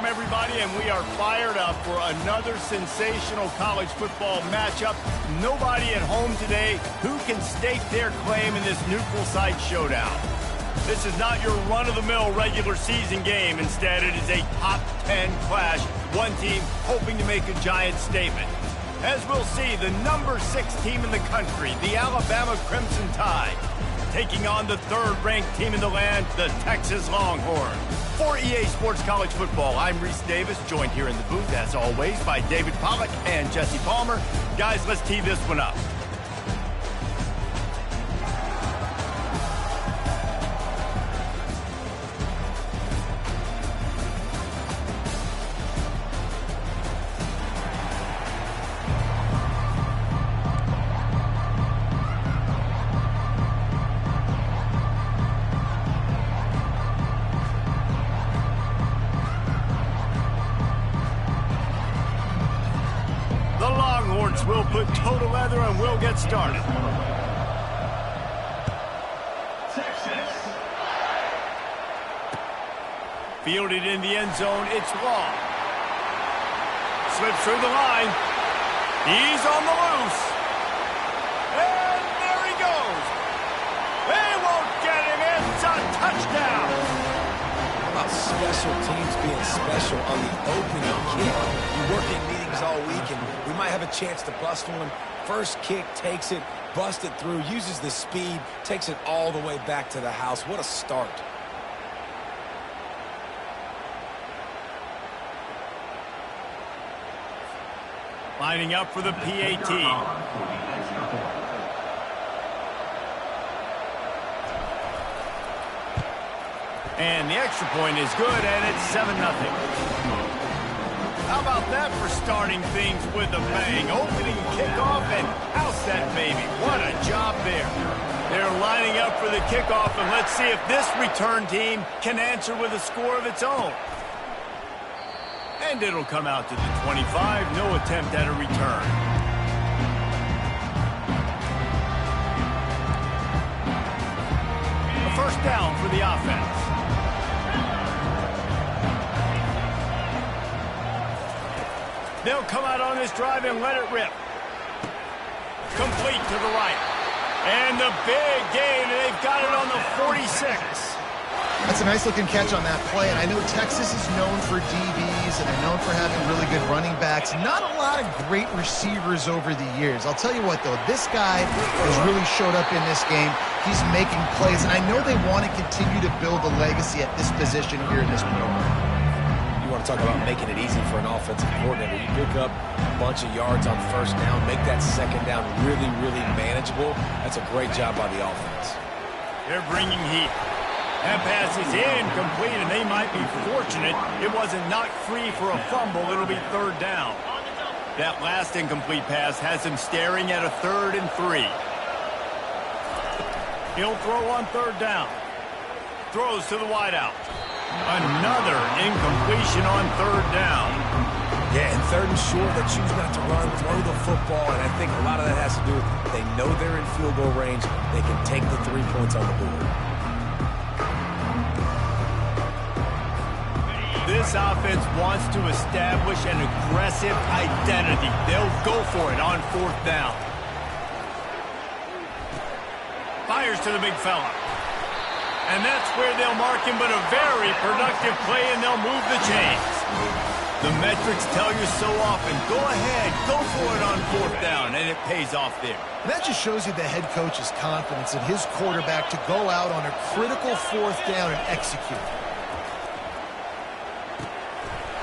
Welcome, everybody, and we are fired up for another sensational college football matchup. Nobody at home today who can stake their claim in this neutral site showdown. This is not your run-of-the-mill regular season game. Instead, it is a top 10 clash, one team hoping to make a giant statement. As we'll see, the number 6 team in the country, the Alabama Crimson Tide, taking on the third-ranked team in the land, the Texas Longhorns. For EA Sports College Football, I'm Reese Davis, joined here in the booth, as always, by David Pollack and Jesse Palmer. Guys, let's tee this one up. We'll put total leather and we'll get started. Texas. Fielded in the end zone, it's Long. Slips through the line. He's on the loose. And there he goes. They won't get him. It's a touchdown. How about special teams being special on the opening kick? You're working meetings all week, and we might have a chance to bust one. First kick, takes it, busts it through, uses the speed, takes it all the way back to the house. What a start. Lining up for the PAT. And the extra point is good, and it's 7-0. How about that for starting things with a bang? Opening kickoff and house that baby. What a job there. They're lining up for the kickoff, and let's see if this return team can answer with a score of its own. And it'll come out to the 25. No attempt at a return. A first down for the offense. They'll come out on this drive and let it rip. Complete to the right. And the big gain, and they've got it on the 46. That's a nice-looking catch on that play, and I know Texas is known for DBs, and they're known for having really good running backs. Not a lot of great receivers over the years. I'll tell you what, though, this guy has really showed up in this game. He's making plays, and I know they want to continue to build a legacy at this position here in this program. Want to talk about making it easy for an offensive coordinator. You pick up a bunch of yards on first down, make that second down really, really manageable. That's a great job by the offense. They're bringing heat. That pass is incomplete, and they might be fortunate it wasn't knocked free for a fumble. It'll be third down. That last incomplete pass has him staring at a 3rd and 3. He'll throw on third down. Throws to the wideout. Another incompletion on third down. Yeah, and 3rd and short, they choose not to run, throw the football, and I think a lot of that has to do with they know they're in field goal range. They can take the 3 points on the board. This offense wants to establish an aggressive identity. They'll go for it on 4th down. Fires to the big fella. And that's where they'll mark him, but a very productive play, and they'll move the chains. The metrics tell you so often, go ahead, go for it on 4th down, and it pays off there. And that just shows you the head coach's confidence in his quarterback to go out on a critical 4th down and execute.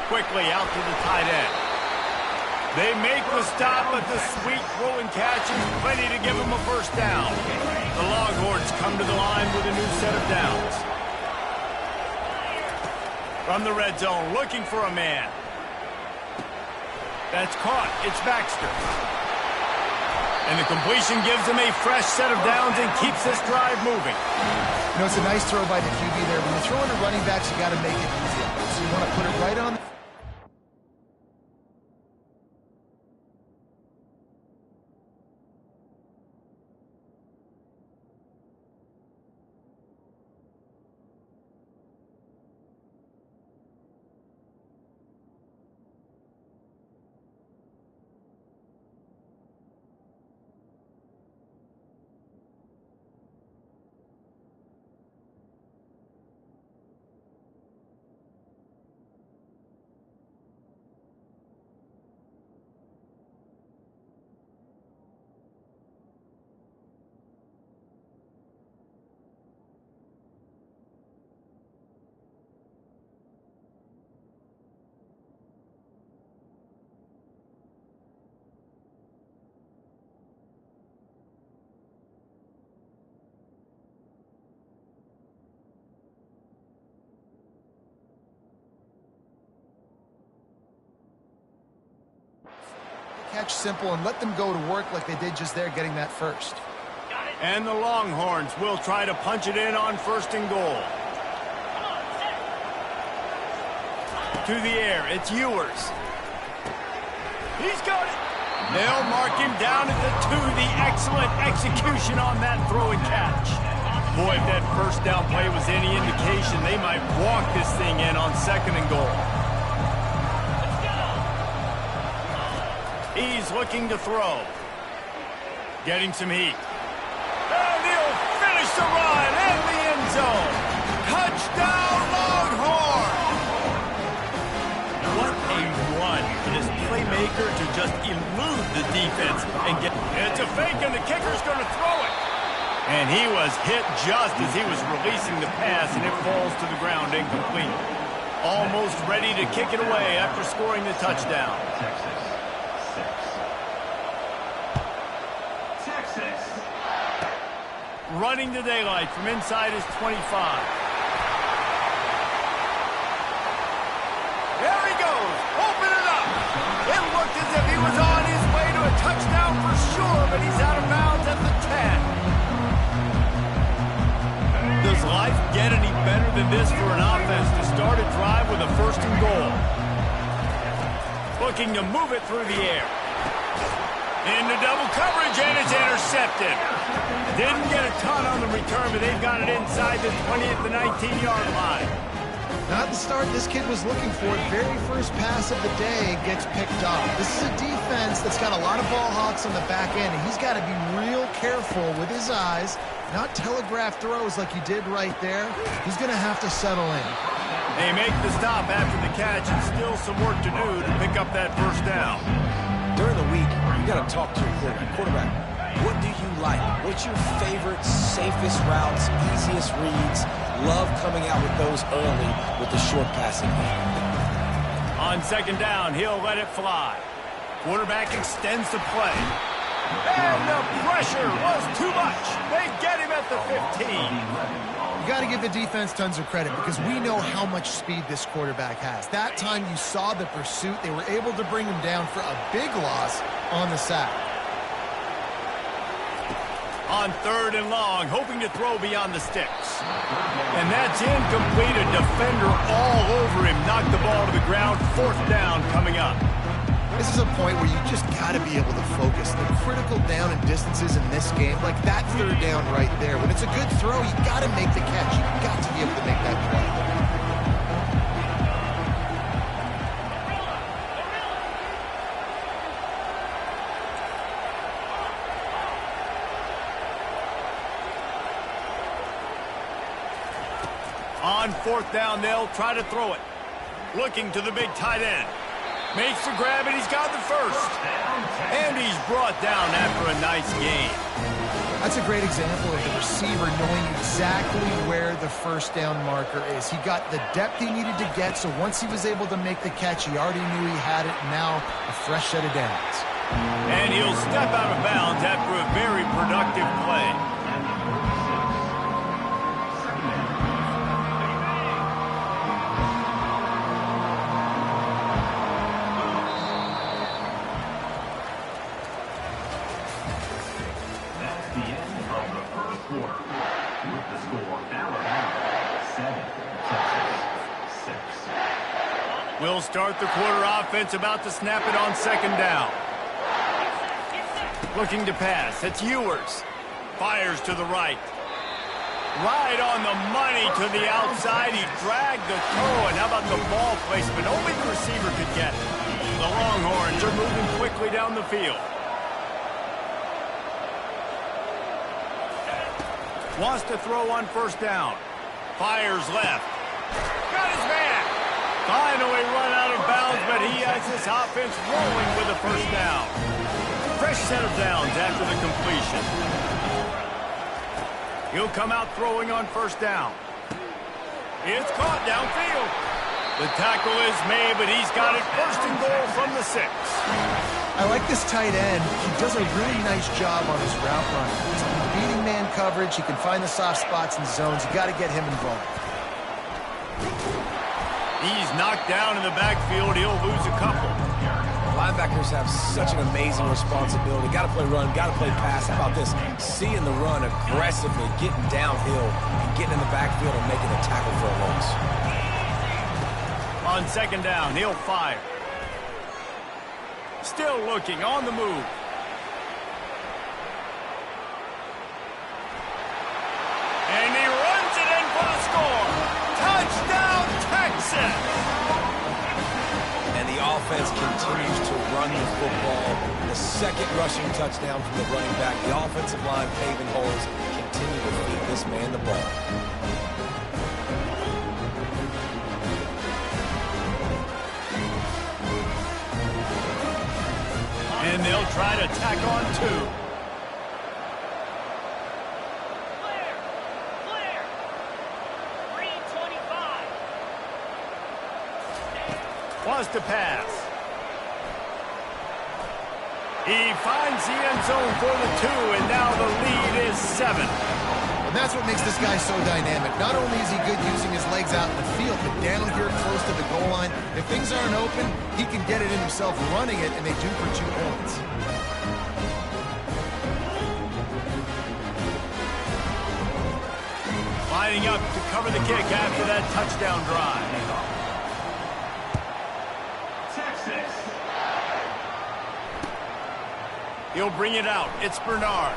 Quickly out to the tight end. They make the stop, but the sweet throw and catch is plenty to give them a first down. The Longhorns come to the line with a new set of downs. From the red zone, looking for a man. That's caught. It's Baxter. And the completion gives them a fresh set of downs and keeps this drive moving. You know, it's a nice throw by the QB there. When you're throwing to running backs, you got to make it easy. So you want to put it right on the catch simple and let them go to work like they did just there getting that first. And the Longhorns will try to punch it in on 1st and goal. To the air, it's Ewers. He's got it. They'll mark him down at the 2. The excellent execution on that throw and catch. Boy, if that first down play was any indication, they might walk this thing in on 2nd and goal. He's looking to throw. Getting some heat. And he'll finish the run in the end zone. Touchdown, Longhorn! What a run for this playmaker to just elude the defense and get... It's a fake, and the kicker's going to throw it. And he was hit just as he was releasing the pass, and it falls to the ground incomplete. Almost ready to kick it away after scoring the touchdown. Running the daylight from inside his 25. There he goes. Open it up. It looked as if he was on his way to a touchdown for sure, but he's out of bounds at the 10. Does life get any better than this for an offense to start a drive with a 1st and goal? Looking to move it through the air. Into double coverage, and it's intercepted. Didn't get a ton on the return, but they've got it inside the 20 at the 19-yard line. Not the start this kid was looking for. Very first pass of the day gets picked off. This is a defense that's got a lot of ball hawks on the back end, and he's got to be real careful with his eyes, not telegraph throws like he did right there. He's going to have to settle in. They make the stop after the catch, and still some work to do to pick up that 1st down. During the week, you got to talk to your quarterback. What do you like? What's your favorite, safest routes, easiest reads? Love coming out with those early with the short passing game. On 2nd down, he'll let it fly. Quarterback extends the play. And the pressure was too much. They get him at the 15. You got to give the defense tons of credit because we know how much speed this quarterback has. That time you saw the pursuit. They were able to bring him down for a big loss on the sack. On 3rd and long, hoping to throw beyond the sticks. And that's incomplete. A defender all over him. Knocked the ball to the ground. 4th down coming up. This is a point where you just got to be able to focus. The critical down and distances in this game, like that 3rd down right there. When it's a good throw, you got to make the catch. You got to be able to make that play. On 4th down, they'll try to throw it. Looking to the big tight end. Makes the grab, and he's got the 1st. And he's brought down after a nice gain. That's a great example of the receiver knowing exactly where the 1st down marker is. He got the depth he needed to get, so once he was able to make the catch, he already knew he had it. Now, a fresh set of downs. And he'll step out of bounds after a very productive play. We'll start the quarter offense, about to snap it on 2nd down. Looking to pass. It's Ewers. Fires to the right. Right on the money to the outside. He dragged the toe, and how about the ball placement? Only the receiver could get it. The Longhorns are moving quickly down the field. Wants to throw on 1st down. Fires left. Got his man. Finally run out of bounds, but he has this offense rolling with a 1st down. Fresh set of downs after the completion. He'll come out throwing on 1st down. It's caught downfield. The tackle is made, but he's got it 1st and goal from the 6. I like this tight end. He does a really nice job on his route run. He's beating man coverage. He can find the soft spots and zones. You got to get him involved. He's knocked down in the backfield. He'll lose a couple. Linebackers receivers have such an amazing responsibility. Got to play run, got to play pass. How about this? Seeing the run aggressively, getting downhill, and getting in the backfield and making a tackle for a loss. On second down, he'll fire. Still looking, on the move. And he runs it in for the score. Touchdown, Texas! And the offense continues to run the football. The second rushing touchdown from the running back. The offensive line paving holes. Continue to feed this man the ball. And they'll try to tack on two. Clear. 325. Wants to pass. He finds the end zone for the 2, and now the lead is 7. And that's what makes this guy so dynamic. Not only is he good using his legs out in the field, but down here close to the goal line, if things aren't open, he can get it in himself running it, and they do for 2 points. Lining up to cover the kick after that touchdown drive. Texas. He'll bring it out. It's Bernard.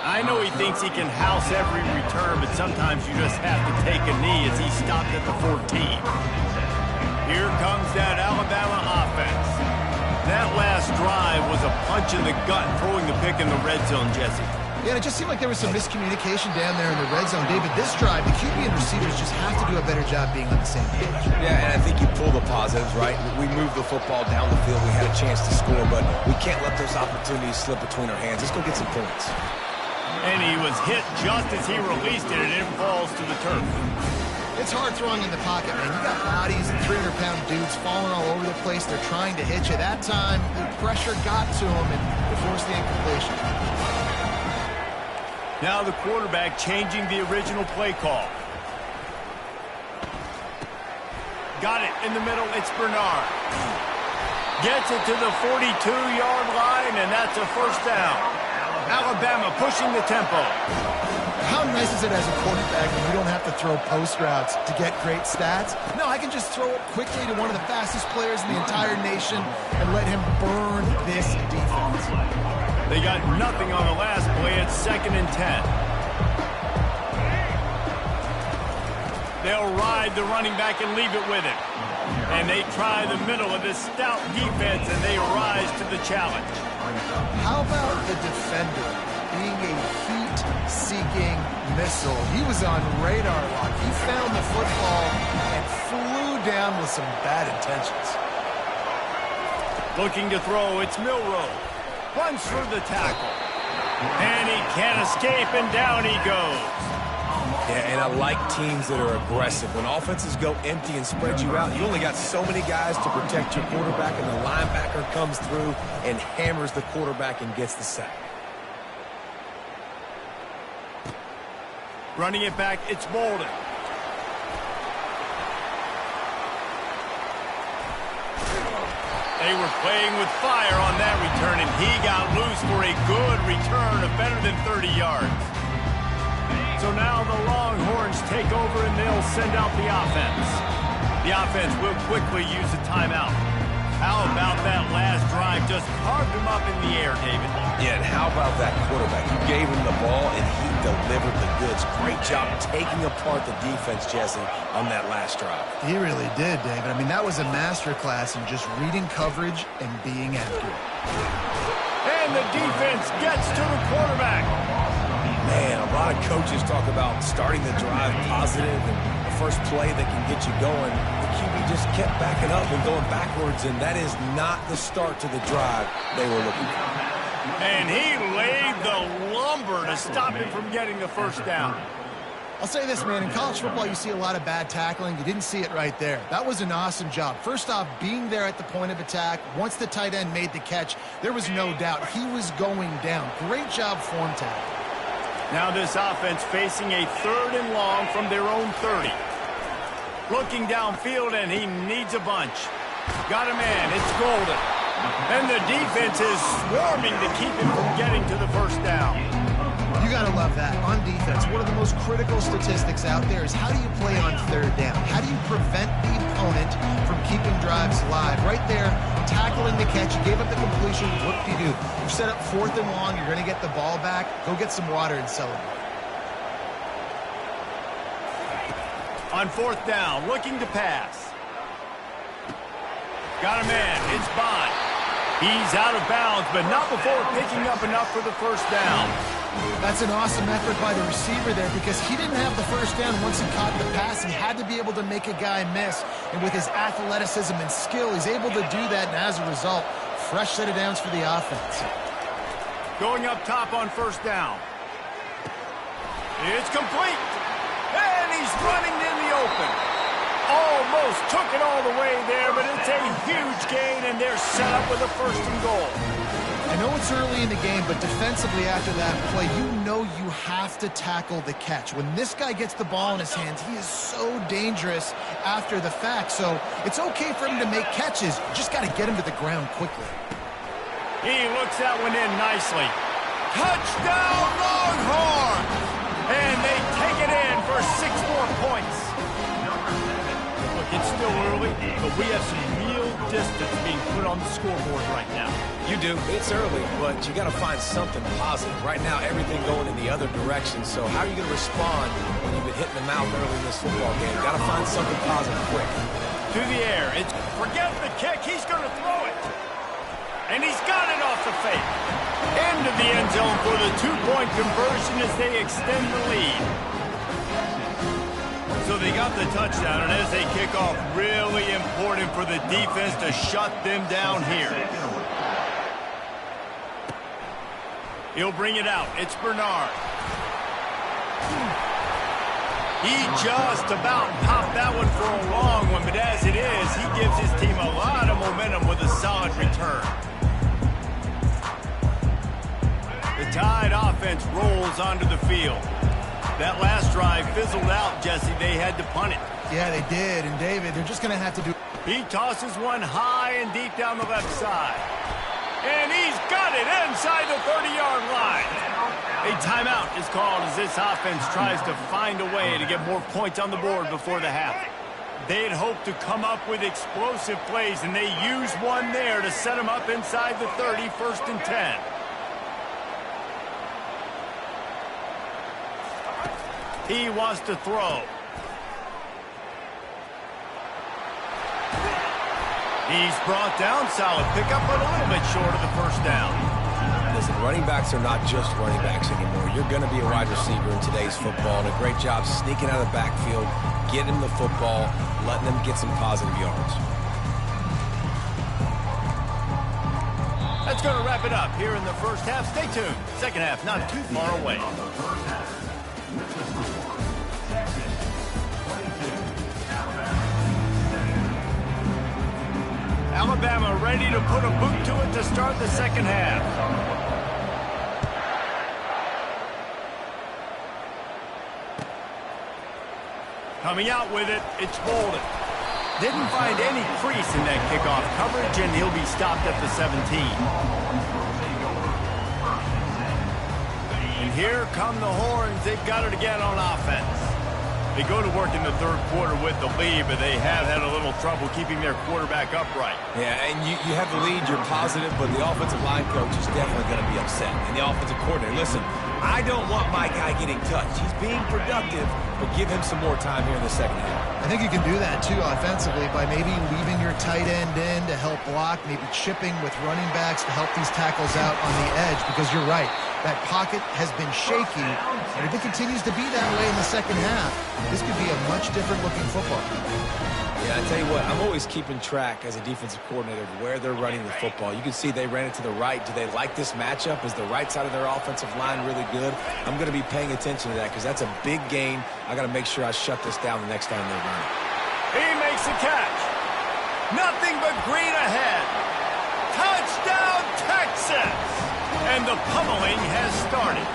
I know he thinks he can house every return, but sometimes you just have to take a knee as he stopped at the 14. Here comes that Alabama offense. That last drive was a punch in the gut, throwing the pick in the red zone, Jesse. Yeah, it just seemed like there was some miscommunication down there in the red zone. David, this drive, the QB and receivers just have to do a better job being on the same page. Yeah, and I think you pull the positives, right? We moved the football down the field. We had a chance to score, but we can't let those opportunities slip between our hands. Let's go get some points. And he was hit just as he released it, and it falls to the turf. It's hard throwing in the pocket, man. You got bodies and 300-pound dudes falling all over the place. They're trying to hit you. That time, the pressure got to him, and it forced the incompletion. Now the quarterback changing the original play call. Got it in the middle. It's Bernard. Gets it to the 42-yard line, and that's a first down. Alabama pushing the tempo. How nice is it as a quarterback when you don't have to throw post routes to get great stats? No, I can just throw it quickly to one of the fastest players in the entire nation and let him burn this defense. They got nothing on the last play. It's 2nd and 10. They'll ride the running back and leave it with him. And they try the middle of this stout defense, and they rise to the challenge. How about the defender being a heat-seeking missile? He was on radar lock. He found the football and flew down with some bad intentions. Looking to throw, it's Milroe. Runs for the tackle. And he can't escape, and down he goes. Yeah, and I like teams that are aggressive. When offenses go empty and spread you out, you only got so many guys to protect your quarterback, and the linebacker comes through and hammers the quarterback and gets the sack. Running it back, it's Bolden. They were playing with fire on that return, and he got loose for a good return of better than 30 yards. So now the Longhorns take over, and they'll send out the offense. The offense will quickly use a timeout. How about that last drive? Just carved him up in the air, David. Yeah, and how about that quarterback? You gave him the ball, and he delivered the goods. Great job taking apart the defense, Jesse, on that last drive. He really did, David. I mean, that was a masterclass in just reading coverage and being accurate. And the defense gets to the quarterback. Man, a lot of coaches talk about starting the drive positive and the first play that can get you going. The QB just kept backing up and going backwards, and that is not the start to the drive they were looking for. And he laid the lumber to stop him from getting the first down. I'll say this, man. In college football, you see a lot of bad tackling. You didn't see it right there. That was an awesome job. First off, being there at the point of attack. Once the tight end made the catch, there was no doubt he was going down. Great job form tackle. Now this offense facing a 3rd and long from their own 30. Looking downfield, and he needs a bunch. Got a man. It's Golden. And the defense is swarming to keep him from getting to the first down. You got to love that. On defense, one of the most critical statistics out there is how do you play on third down? How do you prevent the opponent from keeping drives alive? Right there, tackling the catch. You gave up the completion. What do? You set up 4th and long. You're going to get the ball back. Go get some water and celebrate. On 4th down, looking to pass. Got a man. It's Bond. He's out of bounds, but not before picking up enough for the first down. That's an awesome effort by the receiver there because he didn't have the first down once he caught the pass. He had to be able to make a guy miss. And with his athleticism and skill, he's able to do that. And as a result, fresh set of downs for the offense. Going up top on first down. It's complete. And he's running in the open. Almost took it all the way there, but it's a huge gain, and they're set up with a 1st and goal. I know it's early in the game, but defensively after that play, you know you have to tackle the catch. When this guy gets the ball in his hands, he is so dangerous after the fact. So it's okay for him to make catches. You just got to get him to the ground quickly. He looks that one in nicely. Touchdown, Longhorns! And they take it in for 6 more points. Look, it's still early, but we have some real distance being put on the scoreboard right now. You do. It's early, but you got to find something positive. Right now, everything going in the other direction. So how are you going to respond when you've been hitting them out early in this football game? Got to find something positive quick. To the air. It's forget the kick. He's going to throw it. And he's got it off the fake. Into the end zone for the 2-point conversion as they extend the lead. So they got the touchdown, and as they kick off, really important for the defense to shut them down here. He'll bring it out. It's Bernard. He just about popped that one for a long one, but as it is, he gives his team a lot of momentum with a solid return. The Tide offense rolls onto the field. That last drive fizzled out, Jesse. They had to punt it. Yeah, they did. And, David, they're just going to have to do... He tosses one high and deep down the left side. And he's got it inside the 30-yard line. A timeout is called as this offense tries to find a way to get more points on the board before the half. They had hoped to come up with explosive plays, and they used one there to set them up inside the 30, 1st and 10. He wants to throw. He's brought down. Solid pickup, but a little bit short of the first down. Listen, running backs are not just running backs anymore. You're going to be a wide receiver in today's football, and a great job sneaking out of the backfield, getting him the football, letting them get some positive yards. That's going to wrap it up here in the first half. Stay tuned. Second half not too far away. Alabama ready to put a boot to it to start the second half. Coming out with it, it's Bolden. Didn't find any crease in that kickoff coverage, and he'll be stopped at the 17. And here come the Horns. They've got it again on offense. They go to work in the third quarter with the lead, but they have had a little trouble keeping their quarterback upright. Yeah, and you have the lead, you're positive, but the offensive line coach is definitely going to be upset. And the offensive coordinator, listen, I don't want my guy getting touched. He's being productive, but give him some more time here in the second half. I think you can do that, too, offensively, by maybe leaving your tight end in to help block, maybe chipping with running backs to help these tackles out on the edge, because you're right. That pocket has been shaky, and if it continues to be that way in the second half, this could be a much different-looking football. Yeah, I tell you what, I'm always keeping track as a defensive coordinator of where they're running the football. You can see they ran it to the right. Do they like this matchup? Is the right side of their offensive line really good? I'm going to be paying attention to that because that's a big gain. I got to make sure I shut this down the next time they run it. He makes a catch. Nothing but green ahead. Touchdown, Texas! And the pummeling has started.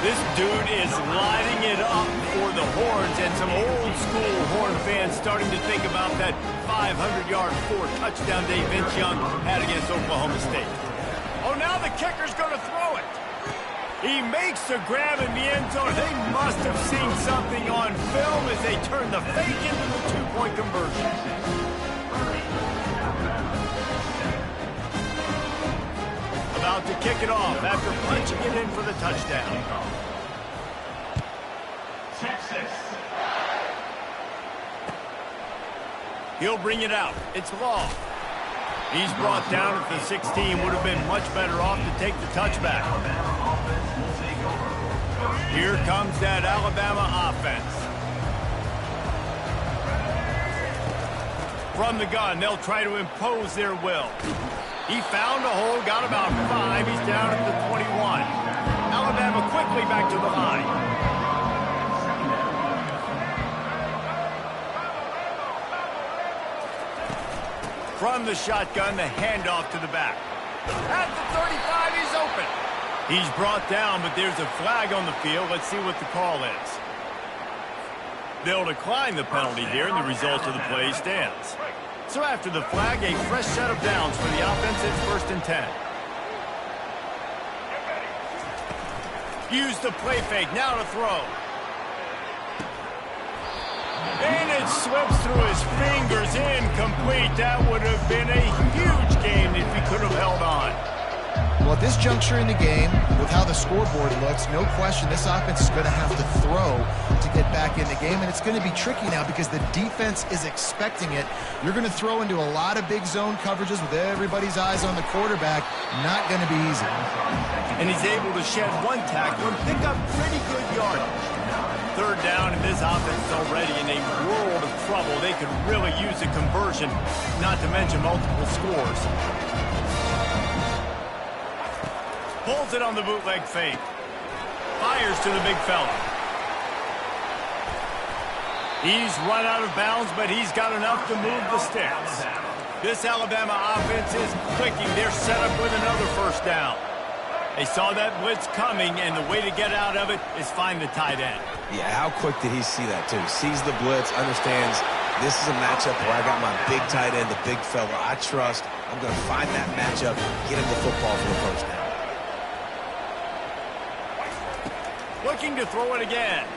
This dude is lighting it up for the Horns, and some old-school Horn fans starting to think about that 500-yard, 4-touchdown day Vince Young had against Oklahoma State. Oh, now the kicker's going to throw it. He makes the grab in the end zone. They must have seen something on film as they turn the fake into the two-point conversion. About to kick it off after punching it in for the touchdown. Texas. He'll bring it out. It's Law. He's brought down at the 16. Would have been much better off to take the touchback. Here comes that Alabama offense. From the gun, they'll try to impose their will. He found a hole, got about 5. He's down at the 21. Alabama quickly back to the line. From the shotgun, the handoff to the back. At the 35, he's open. He's brought down, but there's a flag on the field. Let's see what the call is. They'll decline the penalty here, and the result of the play stands. So after the flag, a fresh set of downs for the offense. It's 1st and 10. Use the play fake, now to throw. And it slips through his fingers, incomplete. That would have been a huge game if he could have held on. Well, at this juncture in the game, with how the scoreboard looks, no question this offense is going to have to throw to get back in the game, and it's going to be tricky now because the defense is expecting it. You're going to throw into a lot of big zone coverages with everybody's eyes on the quarterback. Not going to be easy. And he's able to shed one tackle and pick up pretty good yardage. 3rd down, and this offense is already in a world of trouble. They could really use a conversion, not to mention multiple scores. Pulls it on the bootleg fake. Fires to the big fella. He's run out of bounds, but he's got enough to move the sticks. This Alabama offense is clicking. They're set up with another 1st down. They saw that blitz coming, and the way to get out of it is find the tight end. Yeah, how quick did he see that, too? Sees the blitz, understands this is a matchup where I got my big tight end, the big fella I trust. I'm going to find that matchup, get him the football for the 1st down. Looking to throw it again.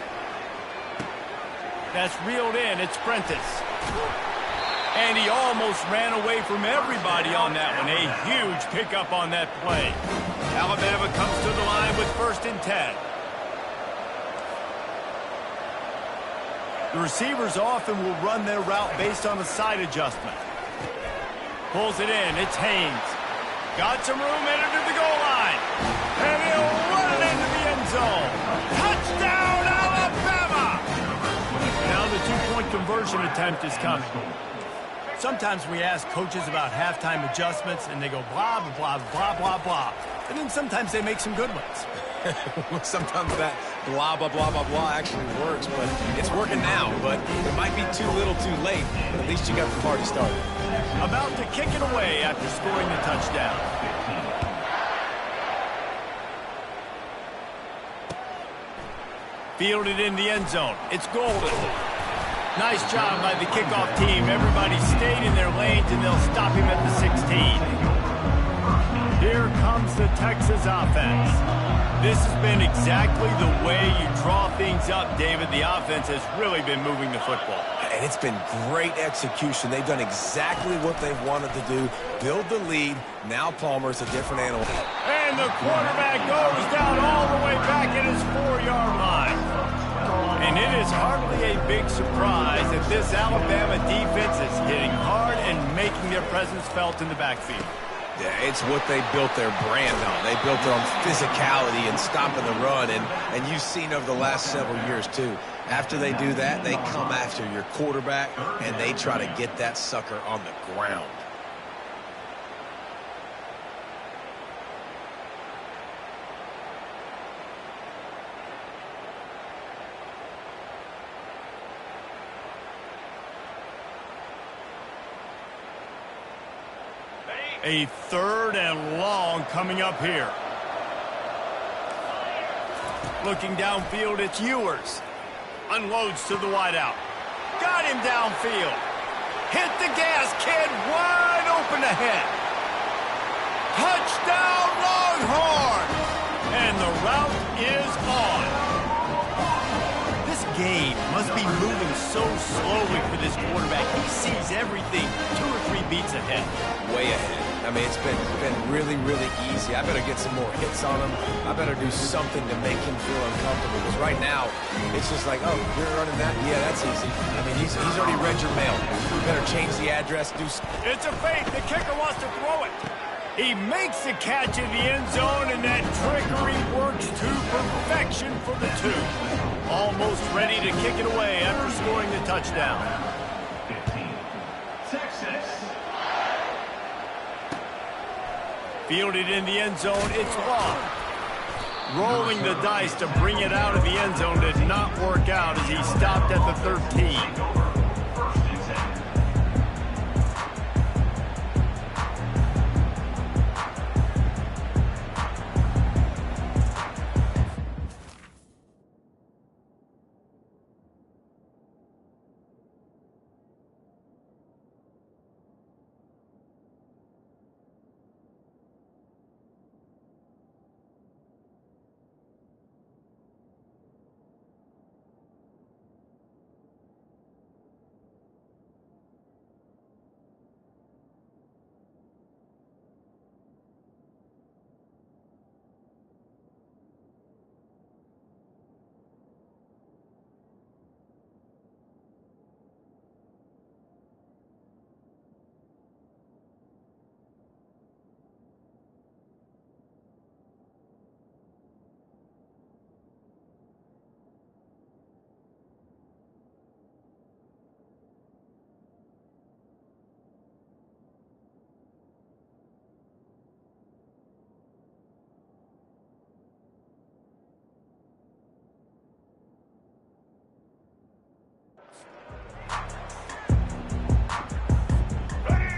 That's reeled in. It's Prentice. And he almost ran away from everybody on that one. A huge pickup on that play. Alabama comes to the line with 1st and 10. The receivers often will run their route based on a side adjustment. Pulls it in. It's Haynes. Got some room, headed to the goal line. And he'll run it into the end zone. Touchdown, Alabama! Now the two-point conversion attempt is coming. Sometimes we ask coaches about halftime adjustments, and they go blah, blah, blah, blah, blah. And then sometimes they make some good ones. Sometimes that blah, blah, blah, blah, blah actually works, but it's working now. But it might be too little too late, but at least you got the party started. About to kick it away after scoring the touchdown. Fielded in the end zone. It's Golden. Nice job by the kickoff team. Everybody stayed in their lanes, and they'll stop him at the 16. Here comes the Texas offense. This has been exactly the way you draw things up, David. The offense has really been moving the football. And it's been great execution. They've done exactly what they've wanted to do. Build the lead. Now Palmer's a different animal. And the quarterback goes down all the way back at his 4-yard line. And it is hardly a big surprise that this Alabama defense is hitting hard and making their presence felt in the backfield. Yeah, it's what they built their brand on. They built it on physicality and stopping the run, and you've seen over the last several years, too. After they do that, they come after your quarterback, and they try to get that sucker on the ground. A 3rd and long coming up here. Looking downfield, it's Ewers. Unloads to the wideout. Got him downfield. Hit the gas, kid. Wide open ahead. Touchdown, Longhorn! And the route is on. This game must be moving so slowly for this quarterback. He sees everything 2 or 3 beats ahead. Way ahead. I mean, it's been really, really easy. I better get some more hits on him. I better do something to make him feel uncomfortable. Because right now, it's just like, oh, you're running that? Yeah, that's easy. I mean, he's already read your mail. You better change the address. It's a fake. The kicker wants to throw it. He makes the catch in the end zone, and that trickery works to perfection for the 2. Almost ready to kick it away after scoring the touchdown. 15. Texas. Fielded in the end zone, it's long. Rolling the dice to bring it out of the end zone did not work out as he stopped at the 13.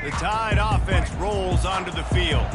The Tide offense rolls onto the field.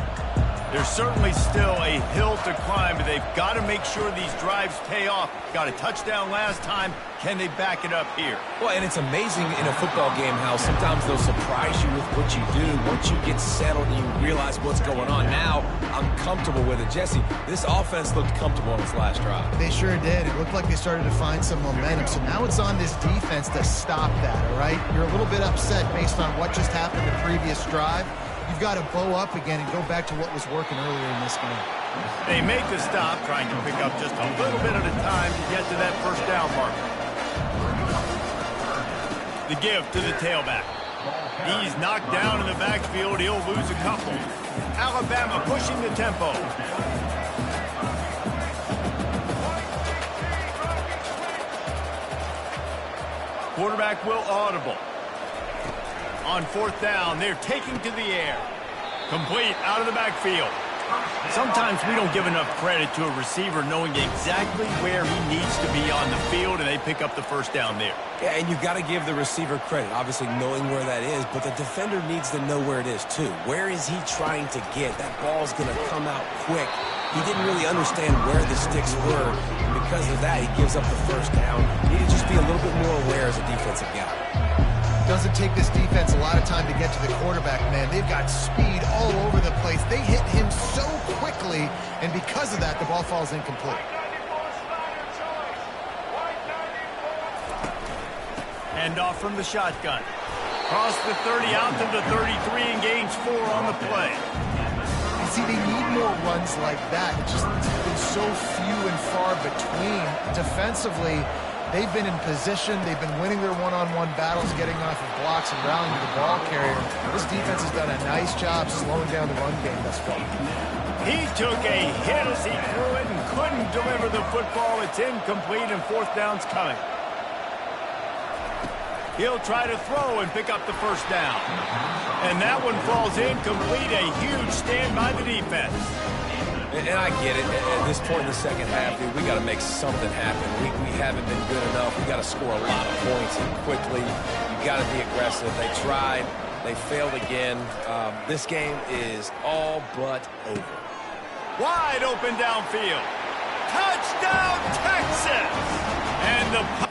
There's certainly still a hill to climb, but they've got to make sure these drives pay off. Got a touchdown last time. Can they back it up here? Well, and it's amazing in a football game how sometimes they'll surprise you with what you do. Once you get settled and you realize what's going on, now I'm comfortable with it. Jesse, this offense looked comfortable on its last drive. They sure did. It looked like they started to find some momentum. So now it's on this defense to stop that, all right? You're a little bit upset based on what just happened the previous drive. You've got to bow up again and go back to what was working earlier in this game. They make the stop, trying to pick up just a little bit at a time to get to that first down mark. The give to the tailback. He's knocked down in the backfield. He'll lose a couple. Alabama pushing the tempo. Quarterback will audible. On 4th down, they're taking to the air. Complete out of the backfield. Sometimes we don't give enough credit to a receiver knowing exactly where he needs to be on the field, and they pick up the first down there. Yeah, and you've got to give the receiver credit, obviously knowing where that is, but the defender needs to know where it is too. Where is he trying to get? That ball's going to come out quick. He didn't really understand where the sticks were, and because of that, he gives up the first down. You need to just be a little bit more aware as a defensive guy. Doesn't take this defense a lot of time to get to the quarterback, man. They've got speed all over the place. They hit him so quickly, and because of that, the ball falls incomplete. Hand off from the shotgun. Cross the 30 out to the 33 and gains 4 on the play. See, they need more runs like that. It's been so few and far between. Defensively, they've been in position. They've been winning their one-on-one battles, getting off of blocks and rallying to the ball carrier. This defense has done a nice job slowing down the run game thus far. He took a hit as he threw it and couldn't deliver the football. It's incomplete and 4th down's coming. He'll try to throw and pick up the first down. And that one falls incomplete. A huge stand by the defense. And I get it. At this point in the second half, dude, we got to make something happen. We haven't been good enough. We got to score a lot of points and quickly. You got to be aggressive. They tried. They failed again. This game is all but over. Wide open downfield. Touchdown, Texas! And the